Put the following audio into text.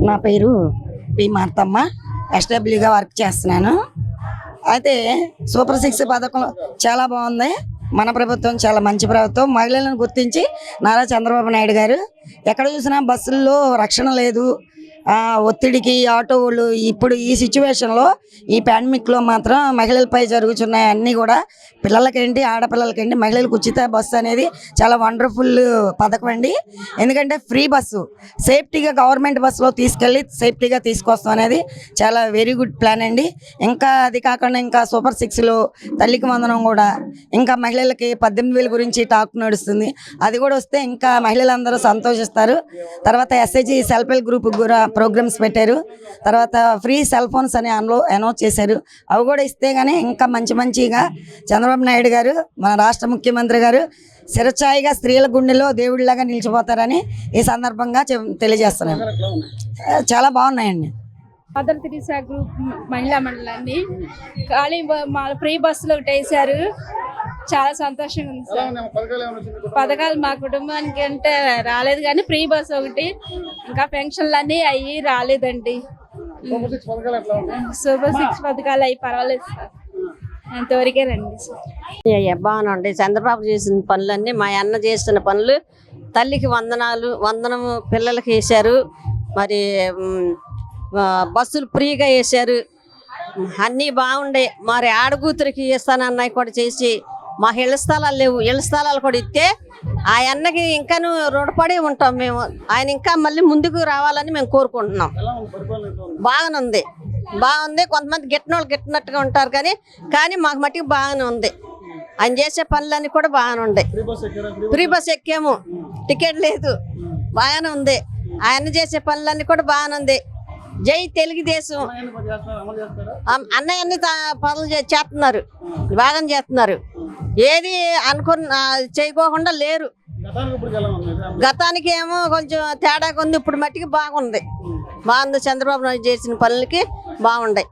నా పేరు P Marthamma. ఎస్డబ్ల్యూగా work చేస్తున్నాను. అయితే సూపర్ 6 పథకం చాలా బాగుంది. మన ప్రభుత్వం చాలా మంచి ప్రభుత్వం. మహిళలను గుర్తించి నారా చంద్రబాబు నాయుడు గారు ఎక్కడ చూసినా బస్సుల్లో రక్షణ లేదు, ఒత్తిడికి ఆటో వాళ్ళు ఇప్పుడు ఈ సిచ్యువేషన్లో ఈ పాండమిక్లో మాత్రం మహిళలపై జరుగుతున్నాయి అన్నీ కూడా. పిల్లలకేంటి ఆడపిల్లలకేంటి మహిళలకు ఉచిత బస్సు అనేది చాలా వండర్ఫుల్ పథకం అండి. ఎందుకంటే ఫ్రీ బస్సు సేఫ్టీగా గవర్నమెంట్ బస్సులో తీసుకెళ్ళి సేఫ్టీగా తీసుకొస్తాం అనేది చాలా వెరీ గుడ్ ప్లాన్ అండి. ఇంకా అది కాకుండా ఇంకా సూపర్ 6లో తల్లికి వందనం కూడా, ఇంకా మహిళలకి 18,000 గురించి టాక్ నడుస్తుంది. అది కూడా వస్తే ఇంకా మహిళలందరూ సంతోషిస్తారు. తర్వాత ఎస్ఐజి సెల్ఫ్ హెల్ప్ గ్రూప్ కూడా ప్రోగ్రామ్స్ పెట్టారు. తర్వాత ఫ్రీ సెల్ ఫోన్స్ అని అనౌన్స్ చేశారు. అవి కూడా ఇస్తే కానీ ఇంకా మంచిగా చంద్రబాబు నాయుడు గారు మన రాష్ట్ర ముఖ్యమంత్రి గారు చిరస్థాయిగా స్త్రీల గుండెలో దేవుడిలాగా నిలిచిపోతారని ఈ సందర్భంగా తెలియజేస్తున్నాను. చాలా బాగున్నాయండి. మదర్ తెరీసా గ్రూప్ మహిళా మండలాన్ని ఖాళీ ఫ్రీ బస్సులు ఒకటి వేసారు. చాలా సంతోషంగా ఉంది సార్. పథకాలు మా కుటుంబానికి అంటే రాలేదు కానీ ఫ్రీ బస్సు ఒకటి, ఇంకా పెన్షన్లు అన్నీ అవి రాలేదండి. సూపర్ 6 పథకాలు అవి పర్వాలేదు సార్, అంతవరకే రండి సార్. బాగునండి. చంద్రబాబు చేసిన పనులన్నీ, మా అన్న చేస్తున్న పనులు, తల్లికి వందనము పిల్లలకి వేశారు, మరి బస్సులు ఫ్రీగా వేశారు, అన్నీ బాగుండే. మరి ఆడకూతురికి ఇస్తానన్నాయి కూడా చేసి, మా ఇళ్ల స్థలాలు లేవు, ఇళ్ల స్థలాలు కూడా ఇస్తే ఆ అన్నకి ఇంకా రుణపడి ఉంటాం మేము. ఆయన ఇంకా మళ్ళీ ముందుకు రావాలని మేము కోరుకుంటున్నాం. బాగానే బాగుంది. కొంతమంది గిట్టనోళ్ళు గిట్టినట్టుగా ఉంటారు కానీ మాకు మట్టికి బాగానే ఉంది. ఆయన చేసే పనులన్నీ కూడా బాగానే ఉన్నాయి. ఫ్రీ బస్ ఎక్కాము, టికెట్ లేదు, బాగానే ఉంది. ఆయన చేసే పనులన్నీ కూడా బాగానే ఉంది. జై తెలుగుదేశం. అన్నయ్య పనులు చేస్తున్నారు, బాగా చేస్తున్నారు. ఏది అనుకున్న చేయకోకుండా లేరు. గతానికి ఏమో కొంచెం తేడాగా ఉంది, ఇప్పుడు మట్టికి బాగుంది. చంద్రబాబు నాయుడు చేసిన పనులకి బాగుంటాయి.